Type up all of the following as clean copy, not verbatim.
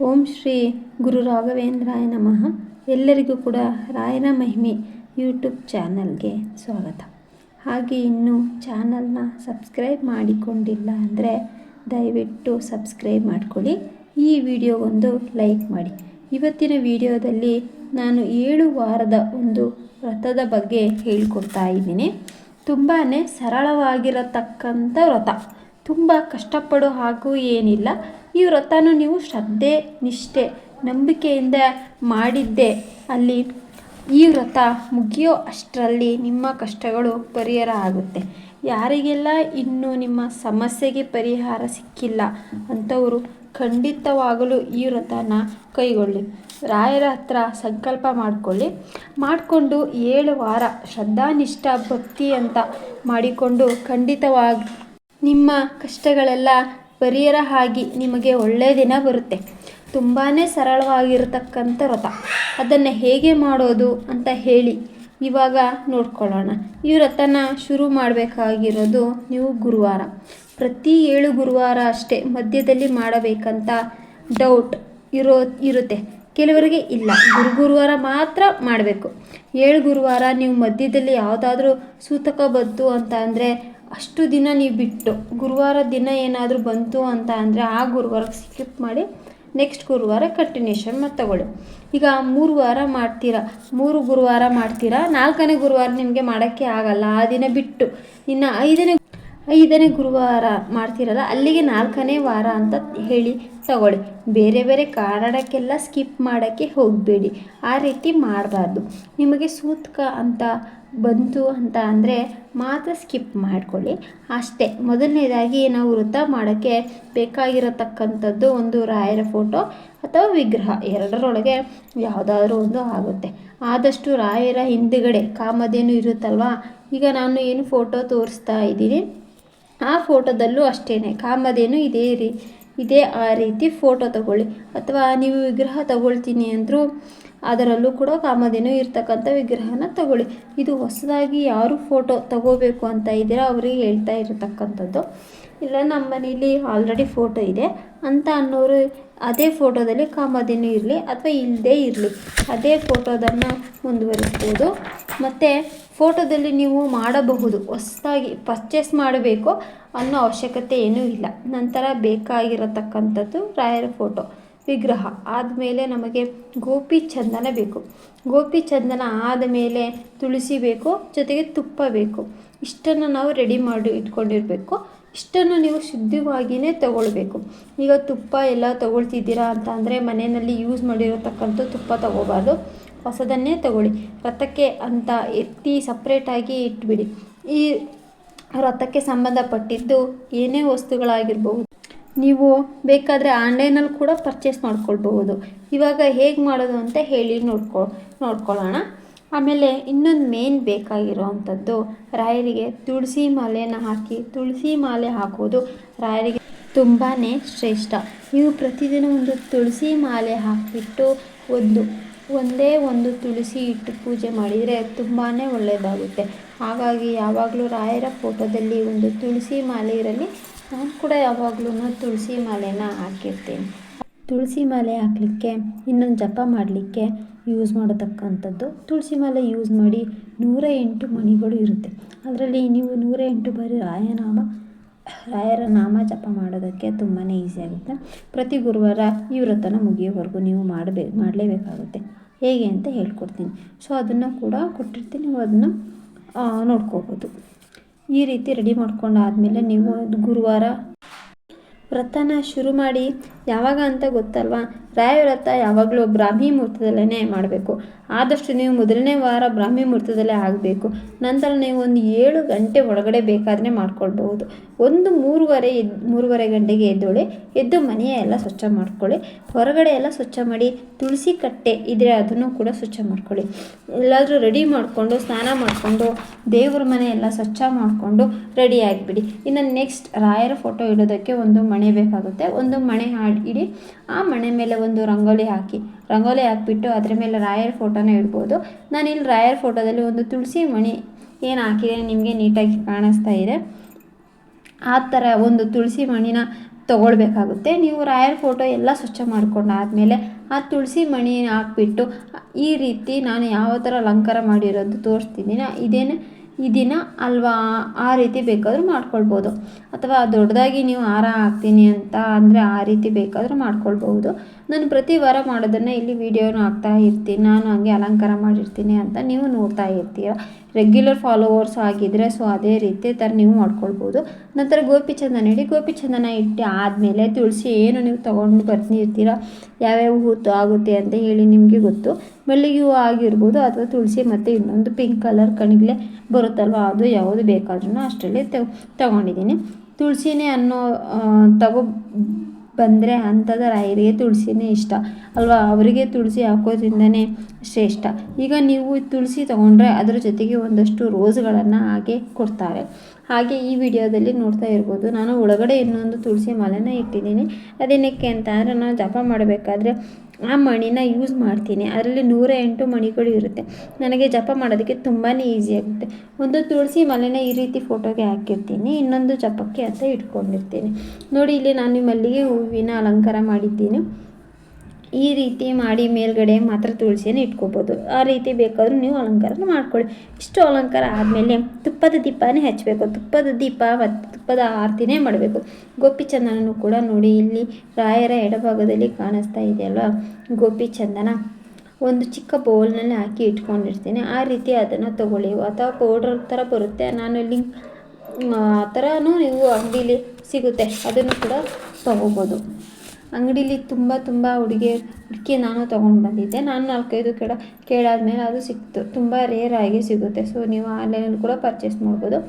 ಓಂ ಶ್ರೀ ಗುರು ರಾಘವೇಂದ್ರಾಯ ನಮಃ. ಎಲ್ಲರಿಗೂ ಕೂಡ ರಾಯರ ಮಹಿಮೆ ಯೂಟ್ಯೂಬ್ ಚಾನಲ್ಗೆ ಸ್ವಾಗತ. ಹಾಗೆ ಇನ್ನೂ ಚಾನಲ್ನ ಸಬ್ಸ್ಕ್ರೈಬ್ ಮಾಡಿಕೊಂಡಿಲ್ಲ ಅಂದರೆ ದಯವಿಟ್ಟು ಸಬ್ಸ್ಕ್ರೈಬ್ ಮಾಡಿಕೊಳ್ಳಿ. ಈ ವಿಡಿಯೋಗೊಂದು ಲೈಕ್ ಮಾಡಿ. ಇವತ್ತಿನ ವಿಡಿಯೋದಲ್ಲಿ ನಾನು 7 ವಾರದ ಒಂದು ವ್ರತದ ಬಗ್ಗೆ ಹೇಳ್ಕೊಡ್ತಾ ಇದ್ದೀನಿ. ತುಂಬಾ ಸರಳವಾಗಿರತಕ್ಕಂಥ ವ್ರತ, ತುಂಬ ಕಷ್ಟಪಡೋ ಹಾಗೂ ಏನಿಲ್ಲ. ಈ ವ್ರತನೂ ನೀವು ಶ್ರದ್ಧೆ, ನಿಷ್ಠೆ, ನಂಬಿಕೆಯಿಂದ ಮಾಡಿದ್ದೆ ಅಲ್ಲಿ ಈ ವ್ರತ ಮುಗಿಯೋ ಅಷ್ಟರಲ್ಲಿ ನಿಮ್ಮ ಕಷ್ಟಗಳು ಪರಿಹಾರ ಆಗುತ್ತೆ. ಯಾರಿಗೆಲ್ಲ ಇನ್ನೂ ನಿಮ್ಮ ಸಮಸ್ಯೆಗೆ ಪರಿಹಾರ ಸಿಕ್ಕಿಲ್ಲ ಅಂಥವರು ಖಂಡಿತವಾಗಲೂ ಈ ವ್ರತನ ಕೈಗೊಳ್ಳಿ. ರಾಯರ ಹತ್ರ ಸಂಕಲ್ಪ ಮಾಡಿಕೊಂಡು 7 ವಾರ ಶ್ರದ್ಧಾನಿಷ್ಠ ಭಕ್ತಿ ಅಂತ ಮಾಡಿಕೊಂಡು ಖಂಡಿತವಾಗಿ ನಿಮ್ಮ ಕಷ್ಟಗಳೆಲ್ಲ ಪರಿಹಾರ ಆಗಿ ನಿಮಗೆ ಒಳ್ಳೆಯ ದಿನ ಬರುತ್ತೆ. ತುಂಬಾ ಸರಳವಾಗಿರತಕ್ಕಂಥ ವ್ರತ. ಅದನ್ನು ಹೇಗೆ ಮಾಡೋದು ಅಂತ ಹೇಳಿ ಇವಾಗ ನೋಡ್ಕೊಳ್ಳೋಣ. ಈ ವ್ರತನ ಶುರು ಮಾಡಬೇಕಾಗಿರೋದು ನೀವು ಗುರುವಾರ, ಪ್ರತಿ 7 ಗುರುವಾರ ಅಷ್ಟೇ ಮಧ್ಯದಲ್ಲಿ ಮಾಡಬೇಕಂತ ಡೌಟ್ ಇರುತ್ತೆ ಕೆಲವರಿಗೆ. ಇಲ್ಲ, ಗುರುವಾರ ಮಾತ್ರ ಮಾಡಬೇಕು. 7 ಗುರುವಾರ ನೀವು ಮಧ್ಯದಲ್ಲಿ ಯಾವುದಾದ್ರೂ ಸೂತಕ ಬಂತು ಅಂತ ಅಂದರೆ ಅಷ್ಟು ದಿನ ನೀವು ಬಿಟ್ಟು ಗುರುವಾರ ದಿನ ಏನಾದರೂ ಬಂತು ಅಂತ ಅಂದರೆ ಆ ಗುರುವಾರಕ್ಕೆ ಸ್ಕಿಪ್ ಮಾಡಿ ನೆಕ್ಸ್ಟ್ ಗುರುವಾರ ಕಂಟಿನ್ಯೂಷನ್ ಮತ್ತು ತಗೊಳ್ಳಿ. ಈಗ 3 ವಾರ ಮಾಡ್ತೀರಾ, 3 ಗುರುವಾರ ಮಾಡ್ತೀರಾ, 4ನೇ ಗುರುವಾರ ನಿಮಗೆ ಮಾಡೋಕ್ಕೆ ಆಗಲ್ಲ, ಆ ದಿನ ಬಿಟ್ಟು ಇನ್ನು 5ನೇ ಗುರುವಾರ ಮಾಡ್ತೀರಲ್ಲ ಅಲ್ಲಿಗೆ 4ನೇ ವಾರ ಅಂತ ಹೇಳಿ ತಗೊಳ್ಳಿ. ಬೇರೆ ಬೇರೆ ಕಾರಣಕ್ಕೆಲ್ಲ ಸ್ಕಿಪ್ ಮಾಡೋಕ್ಕೆ ಹೋಗಬೇಡಿ. ಆ ರೀತಿ ಮಾಡಬಾರ್ದು. ನಿಮಗೆ ಸೂತಕ ಅಂತ ಬಂತು ಅಂತ ಅಂದರೆ ಮಾತ್ರ ಸ್ಕಿಪ್ ಮಾಡಿಕೊಳ್ಳಿ ಅಷ್ಟೇ. ಮೊದಲನೇದಾಗಿ ನಾವು ವ್ರತ ಮಾಡೋಕ್ಕೆ ಬೇಕಾಗಿರತಕ್ಕಂಥದ್ದು ಒಂದು ರಾಯರ ಫೋಟೋ ಅಥವಾ ವಿಗ್ರಹ, ಎರಡರೊಳಗೆ ಯಾವುದಾದ್ರೂ ಒಂದು ಆಗುತ್ತೆ. ಆದಷ್ಟು ರಾಯರ ಹಿಂದುಗಡೆ ಕಾಮಧೇನು ಇರುತ್ತಲ್ವ, ಈಗ ನಾನು ಏನು ಫೋಟೋ ತೋರಿಸ್ತಾ ಇದ್ದೀನಿ ಆ ಫೋಟೋದಲ್ಲೂ ಅಷ್ಟೇ ಕಾಮಧೇನು ಇದೇ ಆ ರೀತಿ ಫೋಟೋ ತಗೊಳ್ಳಿ. ಅಥವಾ ನೀವು ವಿಗ್ರಹ ತಗೊಳ್ತೀನಿ ಅಂದರೂ ಅದರಲ್ಲೂ ಕೂಡ ಕಾಮಧೇನು ಇರ್ತಕ್ಕಂಥ ವಿಗ್ರಹನ ತಗೊಳ್ಳಿ. ಇದು ಹೊಸದಾಗಿ ಯಾರು ಫೋಟೋ ತಗೋಬೇಕು ಅಂತ ಇದ್ದೀರಾ ಅವರಿಗೆ ಹೇಳ್ತಾ ಇರತಕ್ಕಂಥದ್ದು. ಇಲ್ಲ ನಮ್ಮ ಮನೇಲಿ ಆಲ್ರೆಡಿ ಫೋಟೋ ಇದೆ ಅಂತ ಅನ್ನೋರು ಅದೇ ಫೋಟೋದಲ್ಲಿ ಕಾಮಧೇನು ಇರಲಿ ಅಥವಾ ಇಲ್ಲದೇ ಇರಲಿ ಅದೇ ಫೋಟೋದನ್ನು ಮುಂದುವರಿಸ್ಬೋದು. ಮತ್ತು ಫೋಟೋದಲ್ಲಿ ನೀವು ಮಾಡಬಹುದು, ಹೊಸದಾಗಿ ಪರ್ಚೇಸ್ ಮಾಡಬೇಕು ಅನ್ನೋ ಅವಶ್ಯಕತೆ ಏನೂ ಇಲ್ಲ. ನಂತರ ಬೇಕಾಗಿರತಕ್ಕಂಥದ್ದು ರಾಯರ ಫೋಟೋ ವಿಗ್ರಹ ಆದಮೇಲೆ ನಮಗೆ ಗೋಪಿ ಚಂದನ ಬೇಕು. ಗೋಪಿ ಚಂದನ ಆದಮೇಲೆ ತುಳಸಿ ಬೇಕು, ಜೊತೆಗೆ ತುಪ್ಪ ಬೇಕು. ಇಷ್ಟನ್ನು ನಾವು ರೆಡಿ ಮಾಡಿ ಇಟ್ಕೊಂಡಿರಬೇಕು. ಇಷ್ಟನ್ನು ನೀವು ಶುದ್ಧವಾಗಿಯೇ ತಗೊಳ್ಬೇಕು. ಈಗ ತುಪ್ಪ ಎಲ್ಲ ತಗೊಳ್ತಿದ್ದೀರಾ ಅಂತ ಅಂದರೆ ಮನೆಯಲ್ಲಿ ಯೂಸ್ ಮಾಡಿರತಕ್ಕಂಥ ತುಪ್ಪ ತಗೋಬಾರ್ದು, ಹೊಸದನ್ನೇ ತಗೊಳ್ಳಿ. ವ್ರತಕ್ಕೆ ಅಂತ ಎತ್ತಿ ಸಪ್ರೇಟಾಗಿ ಇಟ್ಬಿಡಿ. ಈ ವ್ರತಕ್ಕೆ ಸಂಬಂಧಪಟ್ಟಿದ್ದು ಏನೇ ವಸ್ತುಗಳಾಗಿರ್ಬೋದು ನೀವು ಬೇಕಾದರೆ ಆನ್ಲೈನಲ್ಲಿ ಕೂಡ ಪರ್ಚೇಸ್ ಮಾಡ್ಕೊಳ್ಬಹುದು. ಇವಾಗ ಹೇಗೆ ಮಾಡೋದು ಅಂತ ಹೇಳಿ ನೋಡ್ಕೊಳ್ಳೋಣ. ಆಮೇಲೆ ಇನ್ನೊಂದು ಮೇನ್ ಬೇಕಾಗಿರೋವಂಥದ್ದು ರಾಯರಿಗೆ ತುಳಸಿ ಮಾಲೆಯನ್ನು ಹಾಕಿ, ತುಳಸಿ ಮಾಲೆ ಹಾಕೋದು ರಾಯರಿಗೆ ತುಂಬಾ ಶ್ರೇಷ್ಠ. ನೀವು ಪ್ರತಿದಿನ ಒಂದು ತುಳಸಿ ಮಾಲೆ ಹಾಕಿಬಿಟ್ಟು ಒಂದೇ ಒಂದು ತುಳಸಿ ಇಟ್ಟು ಪೂಜೆ ಮಾಡಿದರೆ ತುಂಬಾ ಒಳ್ಳೆಯದಾಗುತ್ತೆ. ಹಾಗಾಗಿ ಯಾವಾಗಲೂ ರಾಯರ ಫೋಟೋದಲ್ಲಿ ಒಂದು ತುಳಸಿ ಮಾಲೆ ಇರಲಿ. ನಾನು ಕೂಡ ಯಾವಾಗಲೂ ತುಳಸಿ ಮಾಲೆನ ಹಾಕಿರ್ತೀನಿ. ತುಳಸಿ ಮಾಲೆ ಹಾಕಲಿಕ್ಕೆ ಇನ್ನೊಂದು ಜಪ ಮಾಡಲಿಕ್ಕೆ ಯೂಸ್ ಮಾಡತಕ್ಕಂಥದ್ದು ತುಳಸಿ ಮಾಲೆ ಯೂಸ್ ಮಾಡಿ 108 ಮಣಿಗಳು ಇರುತ್ತೆ. ಅದರಲ್ಲಿ ನೀವು 108 ಬಾರಿ ರಾಯರ ನಾಮ ಜಪ ಮಾಡೋದಕ್ಕೆ ತುಂಬಾ ಈಸಿ ಆಗುತ್ತೆ. ಪ್ರತಿ ಗುರುವಾರ ಈ ವ್ರತನ ಮುಗಿಯೋವರೆಗೂ ನೀವು ಮಾಡಲೇಬೇಕಾಗುತ್ತೆ. ಹೇಗೆ ಅಂತ ಹೇಳ್ಕೊಡ್ತೀನಿ. ಸೊ ಅದನ್ನು ಕೂಡ ಕೊಟ್ಟಿರ್ತೀನಿ, ನೀವು ಅದನ್ನು ನೋಡ್ಕೋಬೋದು. ಈ ರೀತಿ ರೆಡಿ ಮಾಡ್ಕೊಂಡಾದಮೇಲೆ ನೀವು ಗುರುವಾರ ವ್ರತನ ಶುರು ಮಾಡಿ. ಯಾವಾಗ ಅಂತ ಗೊತ್ತಲ್ವಾ, ರಾಯ ವ್ರತ ಯಾವಾಗಲೂ ಬ್ರಾಹ್ಮಿ ಮುಹೂರ್ತದಲ್ಲೇ ಮಾಡಬೇಕು. ಆದಷ್ಟು ನೀವು ಮೊದಲನೇ ವಾರ ಬ್ರಾಹ್ಮಿ ಮುಹೂರ್ತದಲ್ಲೇ ಆಗಬೇಕು. ನಂತರ ನೀವು ಒಂದು 7 ಗಂಟೆ ಒಳಗಡೆ ಬೇಕಾದರೆ ಮಾಡ್ಕೊಳ್ಬಹುದು. ಒಂದು 3:30 ಗಂಟೆಗೆ ಎದ್ದು ಮನೆಯ ಎಲ್ಲ ಸ್ವಚ್ಛ ಮಾಡ್ಕೊಳ್ಳಿ. ಹೊರಗಡೆ ಎಲ್ಲ ಸ್ವಚ್ಛ ಮಾಡಿ, ತುಳಸಿ ಕಟ್ಟೆ ಇದ್ದರೆ ಅದನ್ನು ಕೂಡ ಸ್ವಚ್ಛ ಮಾಡ್ಕೊಳ್ಳಿ. ಎಲ್ಲಾದರೂ ರೆಡಿ ಮಾಡಿಕೊಂಡು ಸ್ನಾನ ಮಾಡಿಕೊಂಡು ದೇವ್ರ ಮನೆ ಎಲ್ಲ ಸ್ವಚ್ಛ ಮಾಡಿಕೊಂಡು ರೆಡಿ ಆಗಿಬಿಡಿ. ಇನ್ನು ನೆಕ್ಸ್ಟ್ ರಾಯರ ಫೋಟೋ ಇಡೋದಕ್ಕೆ ಒಂದು ಮಣೆ ಬೇಕಾಗುತ್ತೆ. ಒಂದು ಮಣೆ ಇಡಿ. ಆ ಮಣೆ ಮೇಲೆ ಒಂದು ರಂಗೋಲಿ ಹಾಕಿಬಿಟ್ಟು ಅದರ ಮೇಲೆ ರಾಯರ ಫೋಟೋನ ಇಡ್ಬೋದು. ನಾನಿಲ್ಲಿ ರಾಯರ ಫೋಟೋದಲ್ಲಿ ಒಂದು ತುಳಸಿ ಮಣಿ ಏನು ಹಾಕಿದೆ ನಿಮಗೆ ನೀಟಾಗಿ ಕಾಣಿಸ್ತಾ ಇದೆ. ಆ ಥರ ಒಂದು ತುಳಸಿ ಮಣಿನ ತೊಗೊಳ್ಬೇಕಾಗುತ್ತೆ. ನೀವು ರಾಯರ ಫೋಟೋ ಎಲ್ಲ ಸ್ವಚ್ಛ ಮಾಡ್ಕೊಂಡಾದಮೇಲೆ ಆ ತುಳಸಿ ಮಣಿ ಹಾಕ್ಬಿಟ್ಟು ಈ ರೀತಿ ನಾನು ಯಾವ ಥರ ಅಲಂಕಾರ ಮಾಡಿರೋದು ತೋರಿಸ್ತಿದ್ದೀನಿ. ಈ ದಿನ ಅಲ್ವಾ ಆ ರೀತಿ ಬೇಕಾದರೂ ಮಾಡ್ಕೊಳ್ಬೋದು. ಅಥವಾ ದೊಡ್ಡದಾಗಿ ನೀವು ಹಾರ ಹಾಕ್ತೀನಿ ಅಂತ ಅಂದರೆ ಆ ರೀತಿ ಬೇಕಾದರೂ ಮಾಡ್ಕೊಳ್ಬೋದು. ನಾನು ಪ್ರತಿ ವಾರ ಮಾಡೋದನ್ನು ಇಲ್ಲಿ ವೀಡಿಯೋನ ಹಾಕ್ತಾ ಇರ್ತೀನಿ. ನಾನು ಹಂಗೆ ಅಲಂಕಾರ ಮಾಡಿರ್ತೀನಿ ಅಂತ ನೀವು ನೋಡ್ತಾ ಇರ್ತೀರ. ರೆಗ್ಯುಲರ್ ಫಾಲೋವರ್ಸ್ ಆಗಿದ್ದರೆ ಸೊ ಅದೇ ರೀತಿ ಥರ ನೀವು ಮಾಡ್ಕೊಳ್ಬೋದು. ನಂತರ ಗೋಪಿಚಂದನ ಗೋಪಿಚಂದನ ಇಟ್ಟು ಆದಮೇಲೆ ತುಳಸಿ ಏನು ನೀವು ತೊಗೊಂಡು ಬರ್ತಿರ್ತೀರ, ಯಾವ್ಯಾವ ಹೂ ಆಗುತ್ತೆ ಅಂತ ಹೇಳಿ ನಿಮಗೆ ಗೊತ್ತು. ಮಲ್ಲಿಗೆ ಹೂವು ಆಗಿರ್ಬೋದು ಅಥವಾ ತುಳಸಿ ಮತ್ತು ಇನ್ನೊಂದು ಪಿಂಕ್ ಕಲರ್ ಕಣಿಗ್ಲೆ ಬರುತ್ತಲ್ವ, ಅದು ಯಾವುದು ಬೇಕಾದ್ರೂ ಅಷ್ಟರಲ್ಲಿ ತಗೊಂಡಿದ್ದೀನಿ. ತುಳಸಿನೇ ಅನ್ನೋ ಬಂದರೆ ಅಂಥದ್ದು ರಾಯರಿಗೆ ತುಳಸಿನೇ ಇಷ್ಟ ಅಲ್ವಾ, ಅವರಿಗೆ ತುಳಸಿ ಹಾಕೋದ್ರಿಂದನೇ ಶ್ರೇಷ್ಠ. ಈಗ ನೀವು ತುಳಸಿ ತೊಗೊಂಡ್ರೆ ಅದರ ಜೊತೆಗೆ ಒಂದಷ್ಟು ರೋಸ್ಗಳನ್ನು ಹಾಗೆ ಕೊಡ್ತಾರೆ. ಹಾಗೆ ಈ ವಿಡಿಯೋದಲ್ಲಿ ನೋಡ್ತಾ ಇರ್ಬೋದು, ನಾನು ಒಳಗಡೆ ಇನ್ನೊಂದು ತುಳಸಿ ಮಾಲೆನ ಇಟ್ಟಿದ್ದೀನಿ. ಅದೇನಕ್ಕೆ ಅಂತ ಅಂದರೆ ನಾನು ಜಪ ಮಾಡಬೇಕಾದ್ರೆ ಆ ಮಣಿನ ಯೂಸ್ ಮಾಡ್ತೀನಿ. ಅದರಲ್ಲಿ 108 ಮಣಿಗಳು ಇರುತ್ತೆ. ನನಗೆ ಜಪ ಮಾಡೋದಕ್ಕೆ ತುಂಬಾ ಈಸಿ ಆಗುತ್ತೆ. ಒಂದು ತುಳಸಿ ಮಾಲೆನ ಈ ರೀತಿ ಫೋಟೋಗೆ ಹಾಕಿರ್ತೀನಿ, ಇನ್ನೊಂದು ಜಪಕ್ಕೆ ಅಂತ ಇಟ್ಕೊಂಡಿರ್ತೀನಿ. ನೋಡಿ, ಇಲ್ಲಿ ನಾನು ಮಲ್ಲಿಗೆ ಹೂವಿನ ಅಲಂಕಾರ ಮಾಡಿದ್ದೀನಿ. ಈ ರೀತಿ ಮಾಡಿ ಮೇಲ್ಗಡೆ ಮಾತ್ರ ತುಳಸಿಯನ್ನು ಇಟ್ಕೋಬೋದು. ಆ ರೀತಿ ಬೇಕಾದರೂ ನೀವು ಅಲಂಕಾರ ಮಾಡ್ಕೊಳ್ಳಿ. ಇಷ್ಟು ಅಲಂಕಾರ ಆದಮೇಲೆ ತುಪ್ಪದ ದೀಪನೇ ಹಚ್ಚಬೇಕು. ತುಪ್ಪದ ದೀಪ ಮತ್ತು ತುಪ್ಪದ ಆರತಿನೇ ಮಾಡಬೇಕು. ಗೋಪಿಚಂದನೂ ಕೂಡ ನೋಡಿ, ಇಲ್ಲಿ ರಾಯರ ಎಡಭಾಗದಲ್ಲಿ ಕಾಣಿಸ್ತಾ ಇದೆಯಲ್ವ ಗೋಪಿಚಂದನ, ಒಂದು ಚಿಕ್ಕ ಬೌಲ್ನಲ್ಲಿ ಹಾಕಿ ಇಟ್ಕೊಂಡಿರ್ತೀನಿ. ಆ ರೀತಿ ಅದನ್ನು ತೊಗೊಳ್ಳಿ. ಅಥವಾ ಪೌಡ್ರ್ ಥರ ಬರುತ್ತೆ, ನಾನು ಲಿಂಕ್ ಆ ಥರನೂ ನೀವು ಅಂಗಡೀಲಿ ಸಿಗುತ್ತೆ, ಅದನ್ನು ಕೂಡ ತೊಗೋಬೋದು. ಅಂಗಡೀಲಿ ತುಂಬ ಹುಡುಕಿ ನಾನು ತೊಗೊಂಡು ಬಂದಿದ್ದೆ. ನಾನು 4-5 ಕೇಳಾದ್ಮೇಲೆ ಅದು ಸಿಕ್ತು. ತುಂಬ ರೇರ್ ಆಗಿ ಸಿಗುತ್ತೆ. ಸೊ ನೀವು ಆನ್ಲೈನಲ್ಲಿ ಕೂಡ ಪರ್ಚೇಸ್ ಮಾಡ್ಬೋದು.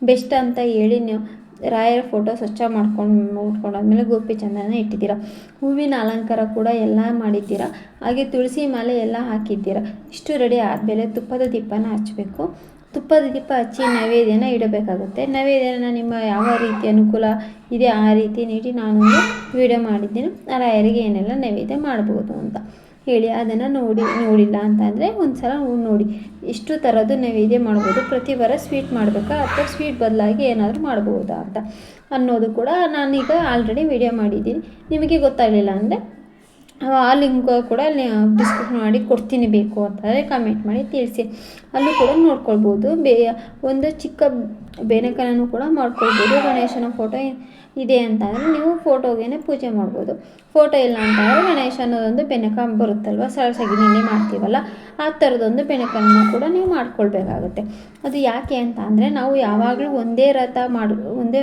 ಬೆಸ್ಟ್ ಅಂತ ಹೇಳಿ ನೀವು ರಾಯರ ಫೋಟೋ ಸ್ವಚ್ಛ ಮುಟ್ಕೊಂಡಾದ್ಮೇಲೆ ಗೋಪಿಚಂದನ ಇಟ್ಟಿದ್ದೀರ. ಹೂವಿನ ಅಲಂಕಾರ ಕೂಡ ಎಲ್ಲ ಮಾಡಿದ್ದೀರ. ಹಾಗೆ ತುಳಸಿ ಮಾಲೆ ಎಲ್ಲ ಹಾಕಿದ್ದೀರ. ಇಷ್ಟು ರೆಡಿ ಆದಮೇಲೆ ತುಪ್ಪದ ದೀಪನ ಹಚ್ಚಬೇಕು. ತುಪ್ಪದ ದೀಪ ಹಚ್ಚಿ ನೈವೇದ್ಯನ ಇಡಬೇಕಾಗುತ್ತೆ. ನೈವೇದ್ಯನ ನಿಮ್ಮ ಯಾವ ರೀತಿ ಅನುಕೂಲ ಇದೆ ಆ ರೀತಿ ನೀಡಿ ನಾನೊಂದು ವಿಡಿಯೋ ಮಾಡಿದ್ದೀನಿ. ರಾಯರಿಗೆ ಏನೆಲ್ಲ ನೈವೇದ್ಯ ಮಾಡ್ಬೋದು ಅಂತ ಹೇಳಿ, ಅದನ್ನು ನೋಡಿಲ್ಲ ಅಂತಂದರೆ ಒಂದು ಸಲ ನೋಡಿ. ಇಷ್ಟು ಥರದ್ದು ನೈವೇದ್ಯ ಮಾಡ್ಬೋದು. ಪ್ರತಿ ವಾರ ಸ್ವೀಟ್ ಮಾಡಬೇಕಾ ಅಥವಾ ಸ್ವೀಟ್ ಬದಲಾಗಿ ಏನಾದರೂ ಮಾಡ್ಬೋದಾ ಅಂತ ಅನ್ನೋದು ಕೂಡ ನಾನೀಗ ಆಲ್ರೆಡಿ ವಿಡಿಯೋ ಮಾಡಿದ್ದೀನಿ. ನಿಮಗೆ ಗೊತ್ತಾಗಲಿಲ್ಲ ಅಂದರೆ ಆ ಲಿಂಕ್ ಕೂಡ ಡಿಸ್ಕ್ರಿಪ್ಷನ್ ಮಾಡಿ ಕೊಡ್ತೀನಿ, ಬೇಕು ಅಂತಂದರೆ ಕಮೆಂಟ್ ಮಾಡಿ ತಿಳಿಸಿ. ಅಲ್ಲೂ ಕೂಡ ನೋಡ್ಕೊಳ್ಬೋದು. ಒಂದು ಚಿಕ್ಕ ಬೆನಕನೂ ಕೂಡ ಮಾಡ್ಕೊಳ್ಬೋದು. ಗಣೇಶನ ಫೋಟೋ ಇದೆ ಅಂತಂದರೆ ನೀವು ಫೋಟೋಗೇ ಪೂಜೆ ಮಾಡ್ಬೋದು. ಫೋಟೋ ಇಲ್ಲ ಅಂತಂದರೆ ಗಣೇಶನದೊಂದು ಬೆನಕ ಬರುತ್ತಲ್ವ, ಸಗಣಿನೇ ಮಾಡ್ತೀವಲ್ಲ, ಆ ಥರದೊಂದು ಬೆನಕನ್ನು ಕೂಡ ನೀವು ಮಾಡ್ಕೊಳ್ಬೇಕಾಗುತ್ತೆ. ಅದು ಯಾಕೆ ಅಂತ ಅಂದರೆ, ನಾವು ಯಾವಾಗಲೂ ಒಂದೇ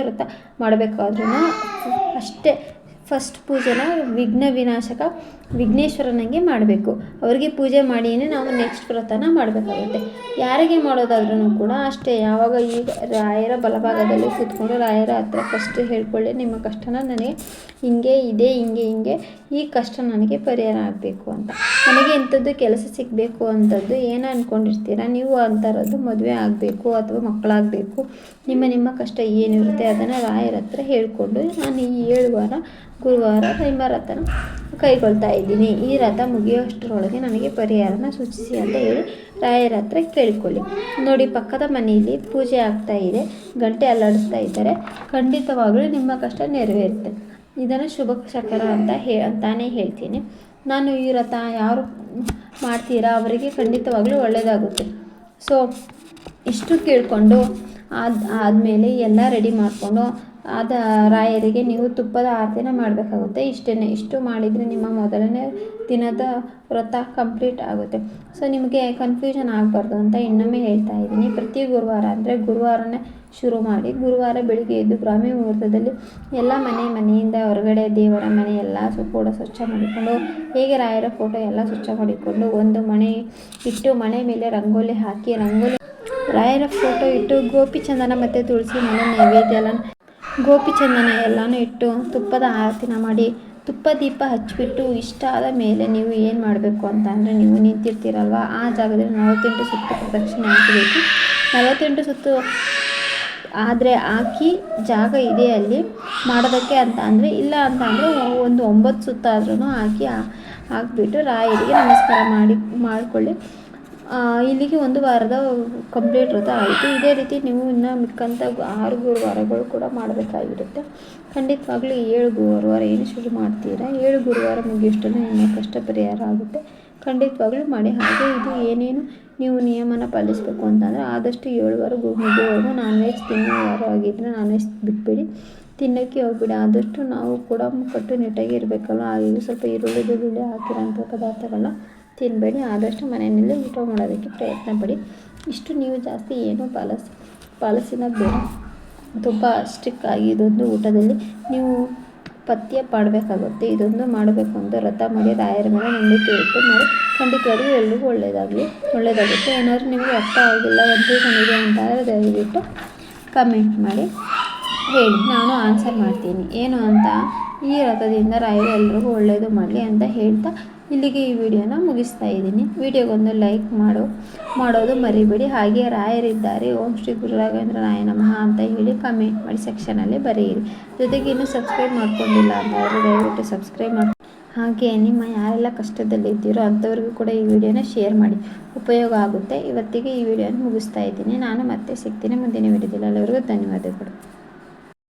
ವ್ರತ ಮಾಡಬೇಕಾದ್ರೂ ಅಷ್ಟೇ ಫಸ್ಟ್ ಪೂಜೆನ ವಿಘ್ನ ವಿನಾಶಕ ವಿಘ್ನೇಶ್ವರನಿಗೆ ಮಾಡಬೇಕು. ಅವರಿಗೆ ಪೂಜೆ ಮಾಡಿಯೇ ನಾವು ನೆಕ್ಸ್ಟ್ ವ್ರತನ ಮಾಡಬೇಕಾಗುತ್ತೆ. ಯಾರಿಗೆ ಮಾಡೋದಾದ್ರೂ ಕೂಡ ಅಷ್ಟೇ. ಯಾವಾಗ ಈಗ ರಾಯರ ಬಲಭಾಗದಲ್ಲಿ ಕೂತ್ಕೊಂಡು ರಾಯರ ಹತ್ರ ಫಸ್ಟ್ ಹೇಳ್ಕೊಳ್ಳಿ, ನಿಮ್ಮ ಕಷ್ಟನ ನನಗೆ ಹಿಂಗೆ ಇದೆ, ಹಿಂಗೆ ಈ ಕಷ್ಟ ನನಗೆ ಪರಿಹಾರ ಆಗಬೇಕು ಅಂತ. ನನಗೆ ಇಂಥದ್ದು ಕೆಲಸ ಸಿಗಬೇಕು ಅಂಥದ್ದು ಏನು ಅಂದ್ಕೊಂಡಿರ್ತೀರ ನೀವು, ಅಂಥರದ್ದು ಮದುವೆ ಆಗಬೇಕು ಅಥವಾ ಮಕ್ಕಳಾಗಬೇಕು, ನಿಮ್ಮ ಕಷ್ಟ ಏನಿರುತ್ತೆ ಅದನ್ನು ರಾಯರ ಹತ್ರ ಹೇಳಿಕೊಂಡು ನಾನು ಈ 7 ವಾರ ಗುರುವಾರ ನಿಮ್ಮ ವ್ರತನ ಕೈಗೊಳ್ತಾ ಇದ್ದೀನಿ. ಈ ವ್ರತ ಮುಗಿಯೋಷ್ಟರೊಳಗೆ ನನಗೆ ಪರಿಹಾರನ ಸೂಚಿಸಿ ಅಂತ ಹೇಳಿ ರಾಯರ ಹತ್ರ ಕೇಳಿಕೊಳ್ಳಿ. ನೋಡಿ, ಪಕ್ಕದ ಮನೆಯಲ್ಲಿ ಪೂಜೆ ಆಗ್ತಾ ಇದೆ, ಗಂಟೆ ಅಲ್ಲಾಡಿಸ್ತಾ ಇದ್ದಾರೆ. ಖಂಡಿತವಾಗಲೂ ನಿಮ್ಮ ಕಷ್ಟ ನೆರವೇರುತ್ತೆ. ಇದನ್ನು ಶುಭ ಶಕರ ಅಂತಾನೇ ಹೇಳ್ತೀನಿ ನಾನು. ಈ ವ್ರತ ಯಾರು ಮಾಡ್ತೀರಾ ಅವರಿಗೆ ಖಂಡಿತವಾಗಲೂ ಒಳ್ಳೆಯದಾಗುತ್ತೆ. ಸೊ ಇಷ್ಟು ಕೇಳಿಕೊಂಡು ಆದಮೇಲೆ ಎಲ್ಲ ರೆಡಿ ಮಾಡಿಕೊಂಡು ರಾಯರಿಗೆ ನೀವು ತುಪ್ಪದ ಆರತಿನ ಮಾಡಬೇಕಾಗುತ್ತೆ. ಇಷ್ಟು ಮಾಡಿದರೆ ನಿಮ್ಮ ಮೊದಲನೇ ದಿನದ ವ್ರತ ಕಂಪ್ಲೀಟ್ ಆಗುತ್ತೆ. ಸೊ ನಿಮಗೆ ಕನ್ಫ್ಯೂಷನ್ ಆಗಬಾರ್ದು ಅಂತ ಇನ್ನೊಮ್ಮೆ ಹೇಳ್ತಾ ಇದ್ದೀನಿ. ಪ್ರತಿ ಗುರುವಾರ ಅಂದರೆ ಗುರುವಾರನೇ ಶುರು ಮಾಡಿ, ಗುರುವಾರ ಬೆಳಿಗ್ಗೆ ಎದ್ದು ಬ್ರಾಹ್ಮಿ ಮುಹೂರ್ತದಲ್ಲಿ ಎಲ್ಲ ಮನೆಯಿಂದ ಹೊರಗಡೆ ದೇವರ ಮನೆ ಎಲ್ಲ ಕೂಡ ಸ್ವಚ್ಛ ಮಾಡಿಕೊಂಡು, ಹೇಗೆ ರಾಯರ ಫೋಟೋ ಎಲ್ಲ ಸ್ವಚ್ಛ ಮಾಡಿಕೊಂಡು, ಒಂದು ಮಣೆ ಇಟ್ಟು ಮನೆ ಮೇಲೆ ರಂಗೋಲಿ ಹಾಕಿ, ರಾಯರ ಫೋಟೋ ಇಟ್ಟು ಗೋಪಿಚಂದನ ಮತ್ತು ತುಳಸಿ ಮೇಲೆ ನೈವೇದ್ಯ ಎಲ್ಲ ಗೋಪಿಚಂದನ ಎಲ್ಲನೂ ಇಟ್ಟು ತುಪ್ಪದ ಆರತಿನ ಮಾಡಿ ತುಪ್ಪ ದೀಪ ಹಚ್ಚಿಬಿಟ್ಟು ಇಷ್ಟ ಆದ ಮೇಲೆ ನೀವು ಏನು ಮಾಡಬೇಕು ಅಂತ ಅಂದರೆ, ನೀವು ನಿಂತಿರ್ತೀರಲ್ವ ಆ ಜಾಗದಲ್ಲಿ 48 ಸುತ್ತು ಪ್ರದಕ್ಷಿಣೆ ಹಾಕಬೇಕು. 48 ಸುತ್ತು ಆದರೆ ಹಾಕಿ ಜಾಗ ಇದೆ ಅಲ್ಲಿ ಮಾಡೋದಕ್ಕೆ ಅಂತ ಅಂದರೆ, ಇಲ್ಲ ಅಂತ ಅಂದರೆ ಒಂದು 9 ಸುತ್ತಾದ್ರೂ ಹಾಕಿಬಿಟ್ಟು ರಾಯರಿಗೆ ನಮಸ್ಕಾರ ಮಾಡಿಕೊಳ್ಳಿ. ಇಲ್ಲಿಗೆ ಒಂದು ವಾರದ ಕಂಪ್ಲೀಟ್ ವ್ರತ ಆಯಿತು. ಇದೇ ರೀತಿ ನೀವು ಇನ್ನು ಮಿಕ್ಕಂಥ 6 ಗುರುವಾರಗಳು ಕೂಡ ಮಾಡಬೇಕಾಗಿರುತ್ತೆ. ಖಂಡಿತವಾಗ್ಲೂ 7 ಗುರುವಾರ ಏನು ಶುರು ಮಾಡ್ತೀರಾ 7 ಗುರುವಾರ ಮುಗಿಯೋಷ್ಟನ್ನು ನಿಮ್ಮ ಕಷ್ಟ ಪರಿಹಾರ ಆಗುತ್ತೆ. ಖಂಡಿತವಾಗ್ಲೂ ಮಾಡಿ. ಹಾಗೆ ಇದು ಏನೇನು ನೀವು ನಿಯಮನ ಪಾಲಿಸಬೇಕು ಅಂತಂದರೆ ಆದಷ್ಟು 7 ವಾರ ಮುಗಿಯುವವರೆಗೂ ನಾನ್ ವೆಜ್ ತಿನ್ನೋವಾರ ಆಗಿದ್ದರೆ ನಾನ್ ವೆಜ್ ಬಿಟ್ಬಿಡಿ, ತಿನ್ನೋಕ್ಕೆ ಹೋಗ್ಬಿಡಿ. ಆದಷ್ಟು ನಾವು ಕೂಡ ಕಟ್ಟುನಿಟ್ಟಾಗಿ ಇರಬೇಕಲ್ಲ, ಹಾಗಾಗಿ ಸ್ವಲ್ಪ ಈರುಳ್ಳಿ ಬೆಳ್ಳುಳ್ಳಿ ಹಾಕಿರೋಂಥ ಪದಾರ್ಥಗಳನ್ನ ತಿನ್ನಬೇಡಿ. ಆದಷ್ಟು ಮನೆಯಲ್ಲೇ ಊಟ ಮಾಡೋದಕ್ಕೆ ಪ್ರಯತ್ನ ಪಡಿ. ಇಷ್ಟು ನೀವು ಜಾಸ್ತಿ ಏನೂ ಪಾಲಿಸಿನ ಬೇಡ. ತುಂಬ ಸ್ಟ್ರಿಕ್ ಆಗಿ ಇದೊಂದು ಊಟದಲ್ಲಿ ನೀವು ಪಥ್ಯ ಪಾಡಬೇಕಾಗುತ್ತೆ. ಇದೊಂದು ಮಾಡಬೇಕು ಅಂತ ವ್ರತ ಮಾಡಿ ರಾಯರ ಮೇಲೆ ನಂಬಿಕೆ ಇಟ್ಟು ಮಾಡಿ. ಖಂಡಿತವಾಗ್ಲೂ ಎಲ್ರಿಗೂ ಒಳ್ಳೆಯದಾಗುತ್ತೆ. ಏನಾದರೂ ನಿಮಗೆ ಅರ್ಥ ಆಗಿಲ್ಲ ಕನ್ಫ್ಯೂಷನ್ ಇದೆ ಅಂತಂದರೆ ದಯವಿಟ್ಟು ಕಮೆಂಟ್ ಮಾಡಿ ಹೇಳಿ, ನಾನು ಆನ್ಸರ್ ಮಾಡ್ತೀನಿ. ಏನು ಅಂತ ಈ ವ್ರತದಿಂದ ರಾಯರು ಎಲ್ರಿಗೂ ಒಳ್ಳೆಯದು ಮಾಡಲಿ ಅಂತ ಹೇಳ್ತಾ ಇಲ್ಲಿಗೆ ಈ ವಿಡಿಯೋನ ಮುಗಿಸ್ತಾ ಇದ್ದೀನಿ. ವಿಡಿಯೋಗೊಂದು ಲೈಕ್ ಮಾಡೋದು ಮರಿಬೇಡಿ. ಹಾಗೆ ರಾಯರಿದ್ದಾರೆ, ಓಂ ಶ್ರೀ ಗುರು ರಾಘವೇಂದ್ರಾಯ ನಮಃ ಅಂತ ಹೇಳಿ ಕಮೆಂಟ್ ಮಾಡಿ ಸೆಕ್ಷನಲ್ಲಿ ಬರೆಯಿರಿ. ಜೊತೆಗೆ ಇನ್ನೂ ಸಬ್ಸ್ಕ್ರೈಬ್ ಮಾಡ್ಕೊಂಡಿಲ್ಲ ಅಂತಂದರೆ ದಯವಿಟ್ಟು ಸಬ್ಸ್ಕ್ರೈಬ್ ಮಾಡಿ. ಹಾಗೆ ನಿಮ್ಮ ಯಾರೆಲ್ಲ ಕಷ್ಟದಲ್ಲಿದ್ದೀರೋ ಅಂಥವ್ರಿಗೂ ಕೂಡ ಈ ವಿಡಿಯೋನ ಶೇರ್ ಮಾಡಿ, ಉಪಯೋಗ ಆಗುತ್ತೆ. ಇವತ್ತಿಗೆ ಈ ವಿಡಿಯೋನ ಮುಗಿಸ್ತಾ ಇದ್ದೀನಿ. ನಾನು ಮತ್ತೆ ಸಿಗ್ತೀನಿ ಮುಂದಿನ ವಿಡಿಯೋದಲ್ಲಿ. ಎಲ್ಲರಿಗೂ ಧನ್ಯವಾದಗಳು.